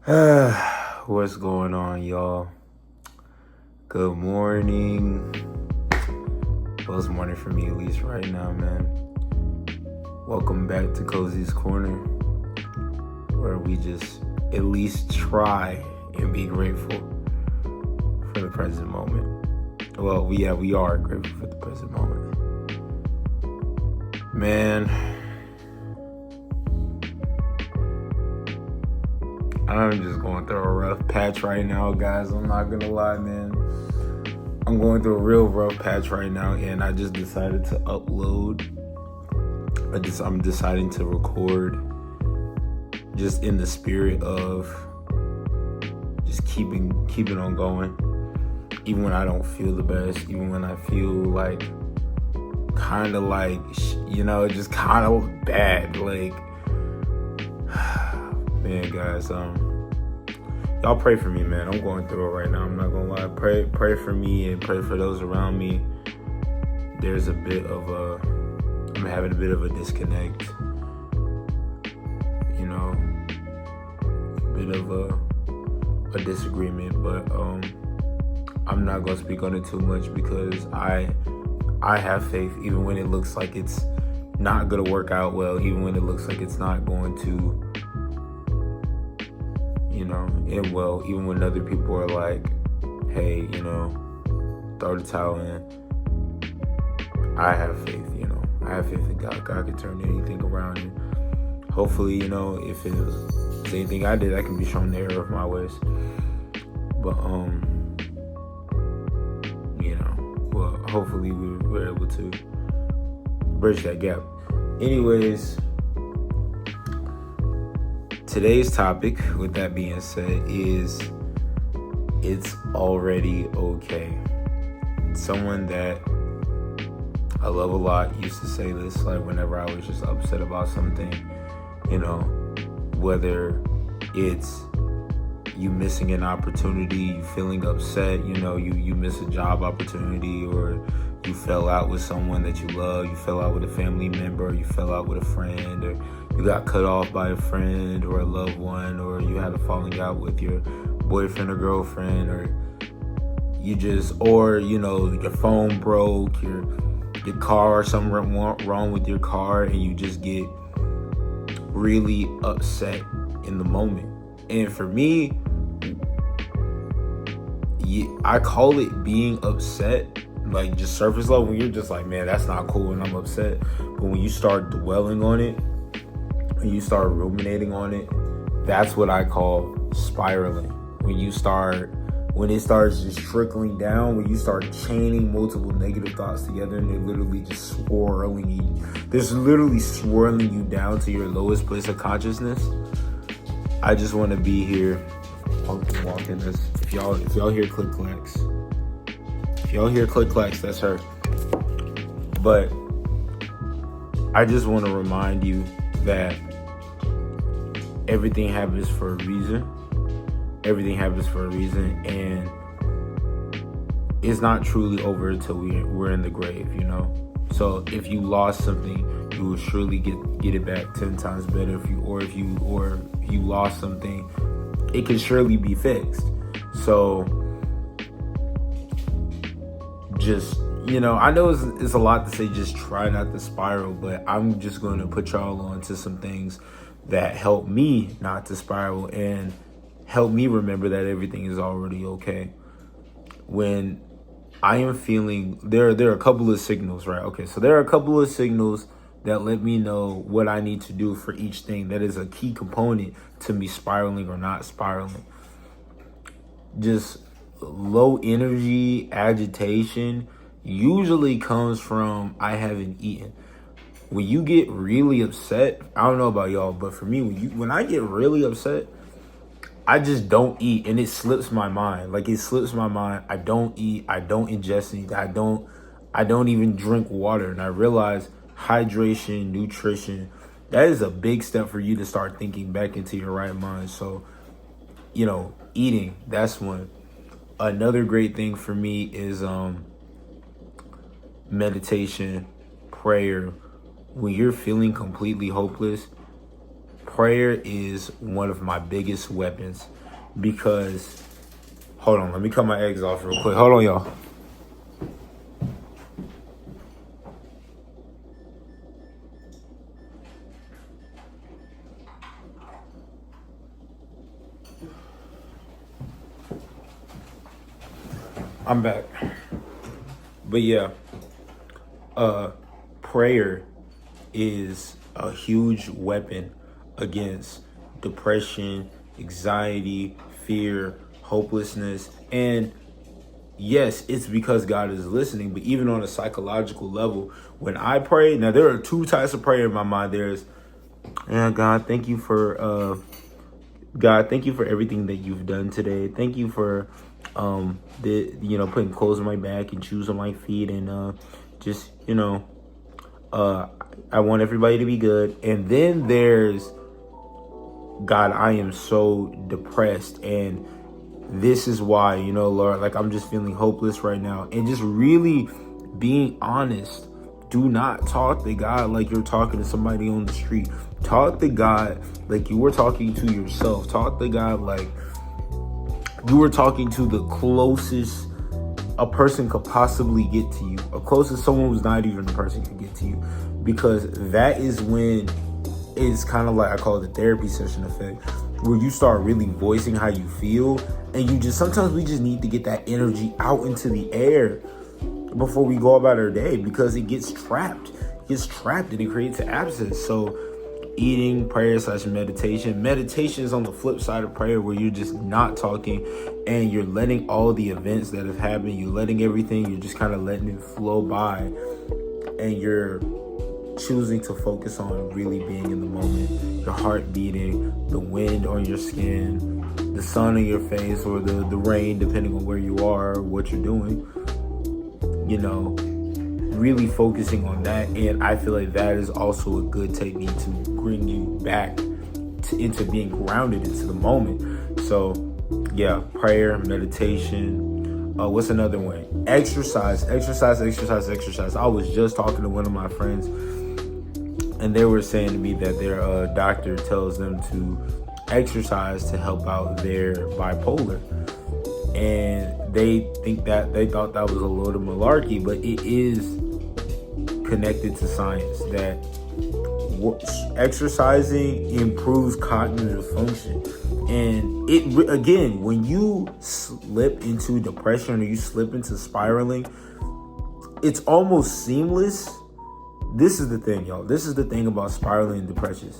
What's going on, y'all? Good morning. Well, it's morning for me, at least right now, man. Welcome back to Cozy's Corner, where we just at least try and be grateful for the present moment. Well, we are grateful for the present moment. Man, I'm just going through a rough patch right now, guys. I'm not gonna lie, man. I'm going through a real rough patch right now, and I just decided to upload. I'm deciding to record just in the spirit of just keeping on going, even when I don't feel the best, even when I feel like just kind of bad. Like, man, guys, y'all pray for me, man. I'm going through it right now. I'm not gonna lie. Pray for me and pray for those around me. There's I'm having a bit of a disconnect. You know, a bit of a disagreement, but I'm not gonna speak on it too much because I have faith, even when it looks like it's not gonna work out well, even when it looks like it's not going to, end well, even when other people are like, hey, throw the towel in. I have faith, I have faith in God. God can turn anything around, and hopefully, if it's anything I did, I can be shown the error of my ways. But well, hopefully we're able to bridge that gap. Anyways, today's topic, with that being said, is it's already okay. Someone that I love a lot used to say this, like, whenever I was just upset about something, whether it's you missing an opportunity, you feeling upset, you miss a job opportunity, or you fell out with someone that you love, you fell out with a family member, or you fell out with a friend, or you got cut off by a friend or a loved one, or you had a falling out with your boyfriend or girlfriend, or your phone broke, your car, or something wrong with your car, and you just get really upset in the moment. And for me, I call it being upset, like just surface level, when you're just like, man, that's not cool and I'm upset. But when you start dwelling on it, when you start ruminating on it, that's what I call spiraling. When it starts just trickling down, when you start chaining multiple negative thoughts together, and they're literally just swirling you down to your lowest place of consciousness. I just want to be here walking this. If y'all hear click clacks, that's her. But I just want to remind you that everything happens for a reason. Everything happens for a reason, and it's not truly over until we're in the grave, So if you lost something, you will surely get it back 10 times better. If you lost something, it can surely be fixed. So just, I know it's a lot to say, just try not to spiral, but I'm just going to put y'all on to some things that help me not to spiral and help me remember that everything is already okay. When I am feeling, there are a couple of signals, right? Okay, so there are a couple of signals that let me know what I need to do for each thing that is a key component to me spiraling or not spiraling. Just low energy, agitation usually comes from I haven't eaten. When you get really upset, I don't know about y'all, but for me, when I get really upset, I just don't eat, and it slips my mind. Like, it slips my mind. I don't eat. I don't ingest anything. I don't even drink water. And I realize hydration, nutrition, that is a big step for you to start thinking back into your right mind. So, eating, that's one. Another great thing for me is meditation, prayer. When you're feeling completely hopeless, prayer is one of my biggest weapons because, hold on, let me cut my eggs off real quick. Hold on, y'all. I'm back. But yeah, prayer is a huge weapon against depression, anxiety, fear, hopelessness. And yes, it's because God is listening, but even on a psychological level, when I pray, now there are two types of prayer in my mind. There's, God, thank you for everything that you've done today. Thank you for putting clothes on my back and shoes on my feet, and I want everybody to be good. And then there's, God, I am so depressed, and this is why, Lord, like I'm just feeling hopeless right now. And just really being honest. Do not talk to God like you're talking to somebody on the street. Talk to God like you were talking to yourself. Talk to God like you were talking to the closest a person could possibly get to you. A closest someone who's not even a person could get to you. Because that is when it's kind of like, I call it the therapy session effect, where you start really voicing how you feel. And sometimes we just need to get that energy out into the air before we go about our day, because it gets trapped. And it creates an abscess. So eating, prayer / meditation. Meditation is on the flip side of prayer, where you're just not talking and you're letting all the events that have happened, you're letting everything, you're just kind of letting it flow by, and you're choosing to focus on really being in the moment. Your heart beating, the wind on your skin, the sun in your face, or the rain, depending on where you are or what you're doing. Really focusing on that. And I feel like that is also a good technique to bring you back into being grounded into the moment. So yeah, prayer, meditation. What's another one? Exercise. I was just talking to one of my friends, and they were saying to me that their doctor tells them to exercise to help out their bipolar. And they thought that was a load of malarkey, but it is connected to science that exercising improves cognitive function. And when you slip into depression or you slip into spiraling, it's almost seamless. This is the thing, y'all. This is the thing about spiraling and depression.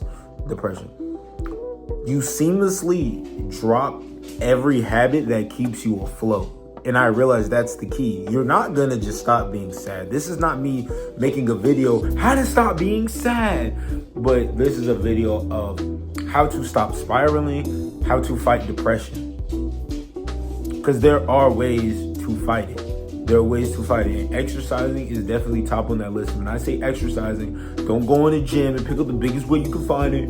You seamlessly drop every habit that keeps you afloat. And I realize that's the key. You're not gonna just stop being sad. This is not me making a video how to stop being sad, but this is a video of how to stop spiraling, how to fight depression. Because there are ways to fight it. And exercising is definitely top on that list. When I say exercising, don't go in the gym and pick up the biggest weight you can find it.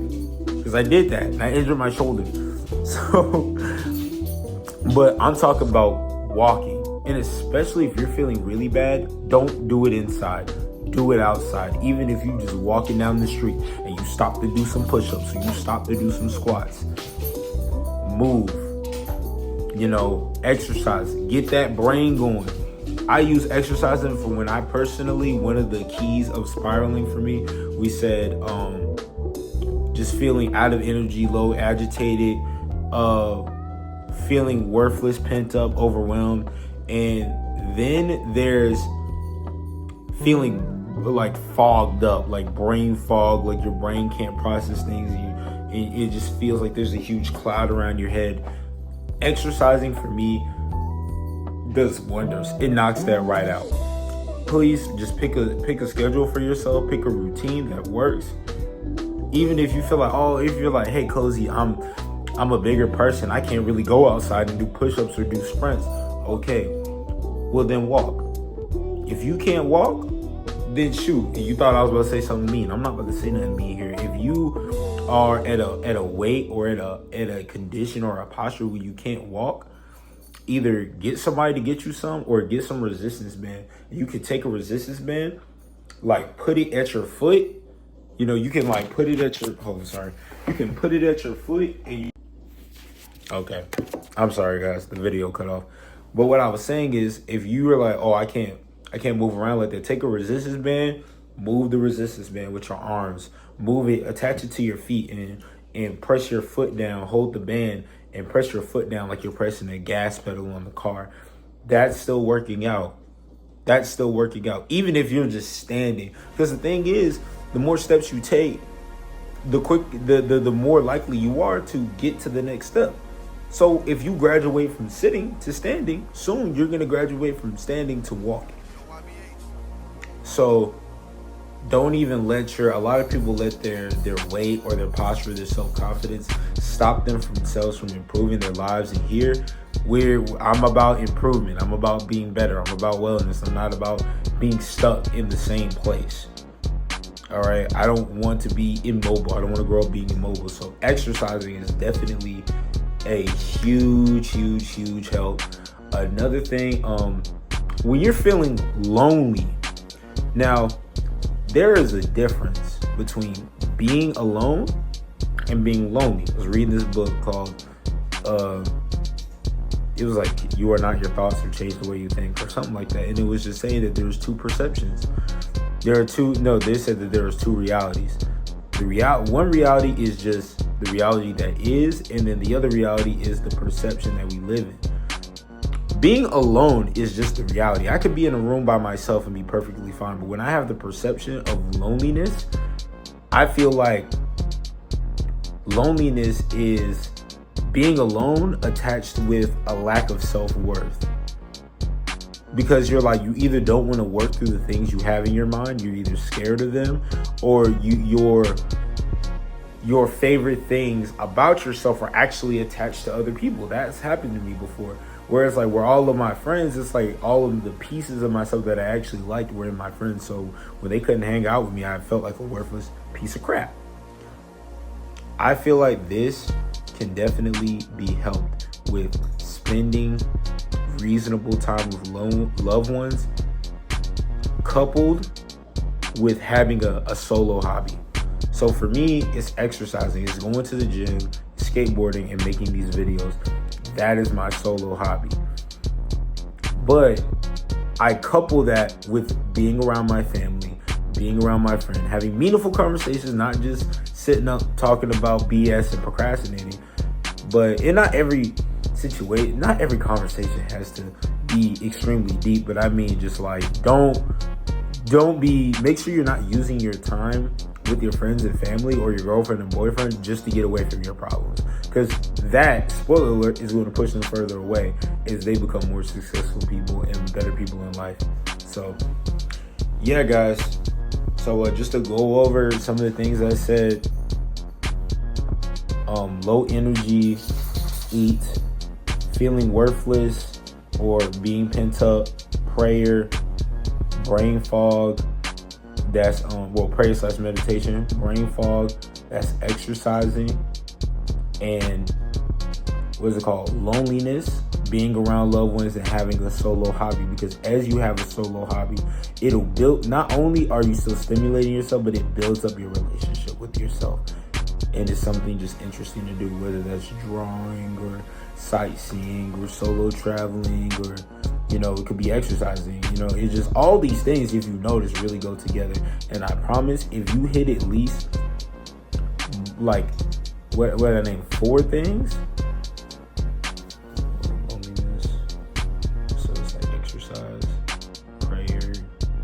Because I did that and I injured my shoulder. So, but I'm talking about walking. And especially if you're feeling really bad, don't do it inside. Do it outside. Even if you just walking down the street and you stop to do some push-ups or you stop to do some squats. Move. Exercise. Get that brain going. I use exercising for when I personally, one of the keys of spiraling for me, we said just feeling out of energy, low, agitated, feeling worthless, pent up, overwhelmed. And then there's feeling like fogged up, like brain fog, like your brain can't process things. It just feels like there's a huge cloud around your head. Exercising for me does wonders. It knocks that right out. Please just pick a schedule for yourself, pick a routine that works. Even if you feel like, if you're like, hey, Cozy, I'm a bigger person, I can't really go outside and do push-ups or do sprints. Okay, well then walk. If you can't walk, then shoot. You thought I was about to say something mean. I'm not about to say nothing mean here. If you are at a weight or at a condition or a posture where you can't walk, either get somebody to get you some or get some resistance band. You could take a resistance band, like put it at your foot, You know, you can like put it at your, oh, sorry. You can put it at your foot and you, okay. I'm sorry guys, the video cut off. But what I was saying is if you were like, oh, I can't move around like that, take a resistance band, move the resistance band with your arms, move it, attach it to your feet and press your foot down, hold the band and press your foot down like you're pressing a gas pedal on the car. That's still working out. That's still working out, even if you're just standing. Because the thing is, the more steps you take, the more likely you are to get to the next step. So if you graduate from sitting to standing, soon you're gonna graduate from standing to walking. So don't even let a lot of people let their weight or their posture, their self-confidence stop them from themselves from improving their lives. And here I'm about improvement. I'm about being better. I'm about wellness. I'm not about being stuck in the same place. All right. I don't want to be immobile. I don't want to grow up being immobile. So exercising is definitely a huge help. Another thing, when you're feeling lonely, now there is a difference between being alone and being lonely. I was reading this book called it was like You Are Not Your Thoughts or Change the Way You Think or something like that. And it was just saying that there's two perceptions. They said that there was two realities. One reality is just the reality that is, and then the other reality is the perception that we live in. Being alone is just the reality. I could be in a room by myself and be perfectly fine, but when I have the perception of loneliness, I feel like loneliness is being alone attached with a lack of self-worth. Because you're like, you either don't want to work through the things you have in your mind, you're either scared of them, or your favorite things about yourself are actually attached to other people. That's happened to me before. Whereas like where all of my friends, it's like all of the pieces of myself that I actually liked were in my friends. So when they couldn't hang out with me, I felt like a worthless piece of crap. I feel like this can definitely be helped with spending reasonable time with loved ones, coupled with having a solo hobby. So for me, it's exercising, it's going to the gym, skateboarding, and making these videos. That is my solo hobby. But I couple that with being around my family, being around my friend, having meaningful conversations, not just sitting up talking about BS and procrastinating. But in not every situation, not every conversation has to be extremely deep. But I mean, just like make sure you're not using your time with your friends and family or your girlfriend and boyfriend just to get away from your problems. Because that, spoiler alert, is going to push them further away as they become more successful people and better people in life. So, yeah, guys. So just to go over some of the things I said, low energy, eat, feeling worthless or being pent up, prayer, brain fog, that's prayer/meditation, brain fog, that's exercising, and what's it called, loneliness, being around loved ones, and having a solo hobby. Because as you have a solo hobby, it'll build, not only are you still stimulating yourself, but it builds up your relationship with yourself, and it's something just interesting to do, whether that's drawing or sightseeing or solo traveling, or it could be exercising. It's just all these things, if you notice, really go together. And I promise, if you hit at least like what did I name, 4 things. Loneliness, so it's like exercise, prayer,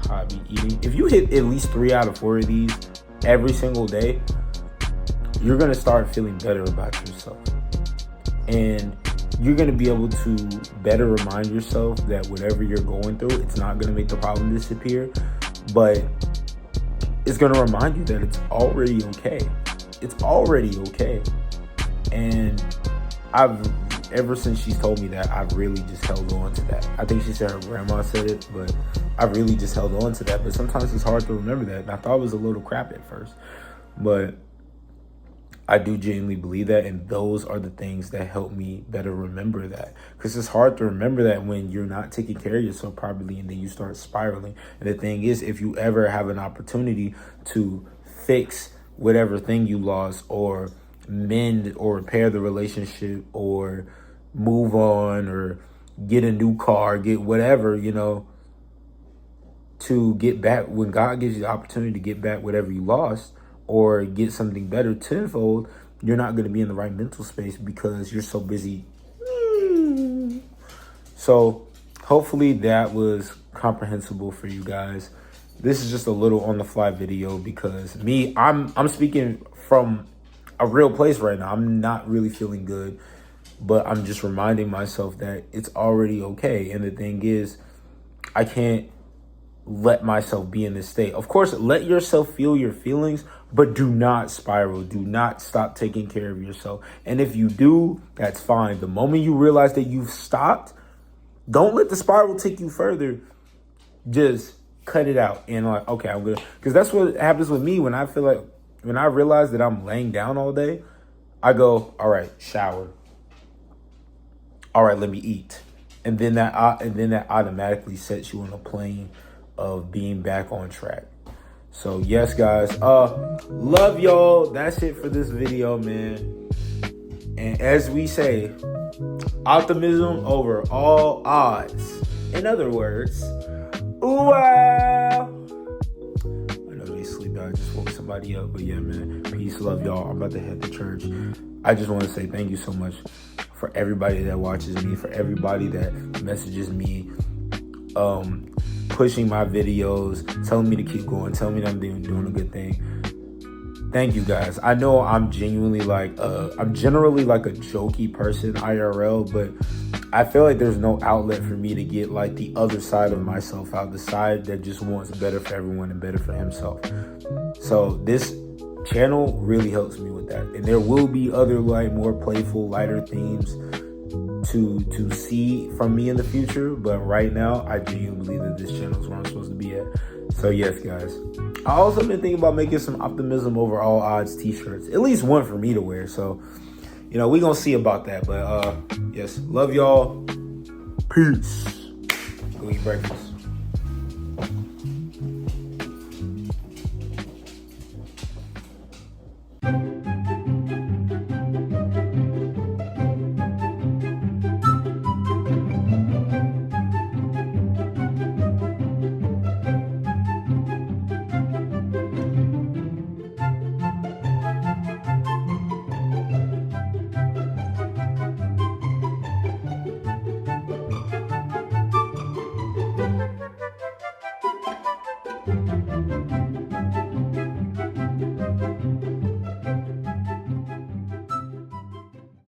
hobby, eating. If you hit at least 3 out of 4 of these every single day, you're gonna start feeling better about yourself, and you're going to be able to better remind yourself that whatever you're going through, it's not going to make the problem disappear, but it's going to remind you that it's already okay. It's already okay. And ever since she's told me that, I've really just held on to that. I think she said her grandma said it, but I've really just held on to that. But sometimes it's hard to remember that. And I thought it was a little crap at first, but I do genuinely believe that, and those are the things that help me better remember that. Because it's hard to remember that when you're not taking care of yourself properly, and then you start spiraling. And the thing is, if you ever have an opportunity to fix whatever thing you lost, or mend or repair the relationship, or move on, or get a new car, get whatever, to get back. When God gives you the opportunity to get back whatever you lost or get something better tenfold, you're not going to be in the right mental space because you're so busy. So hopefully that was comprehensible for you guys. This is just a little on the fly video because I'm speaking from a real place right now. I'm not really feeling good, but I'm just reminding myself that it's already okay. And the thing is, I can't let myself be in this state. Of course, let yourself feel your feelings, but do not spiral. Do not stop taking care of yourself. And if you do, that's fine. The moment you realize that you've stopped, don't let the spiral take you further. Just cut it out and okay, I'm good. Because that's what happens with me when I realize that I'm laying down all day. I go, all right, shower. All right, let me eat. And then that automatically sets you on a plane of being back on track. So yes, guys, love y'all. That's it for this video, man. And as we say, optimism over all odds. In other words, wow. I know they sleep. I just woke somebody up, but yeah, man. Peace, love y'all. I'm about to head to church. I just want to say thank you so much for everybody that watches me, for everybody that messages me, pushing my videos, telling me to keep going, telling me that I'm doing a good thing. Thank you guys. I know I'm genuinely I'm generally like a jokey person IRL, but I feel like there's no outlet for me to get like the other side of myself out, the side that just wants better for everyone and better for himself. So this channel really helps me with that. And there will be other like more playful, lighter themes to see from me in the future, but right now I genuinely believe that this channel is where I'm supposed to be at. So yes, guys, I also been thinking about making some optimism over all odds t-shirts, at least one for me to wear. So we gonna see about that, but yes, love y'all. Peace. Go eat breakfast.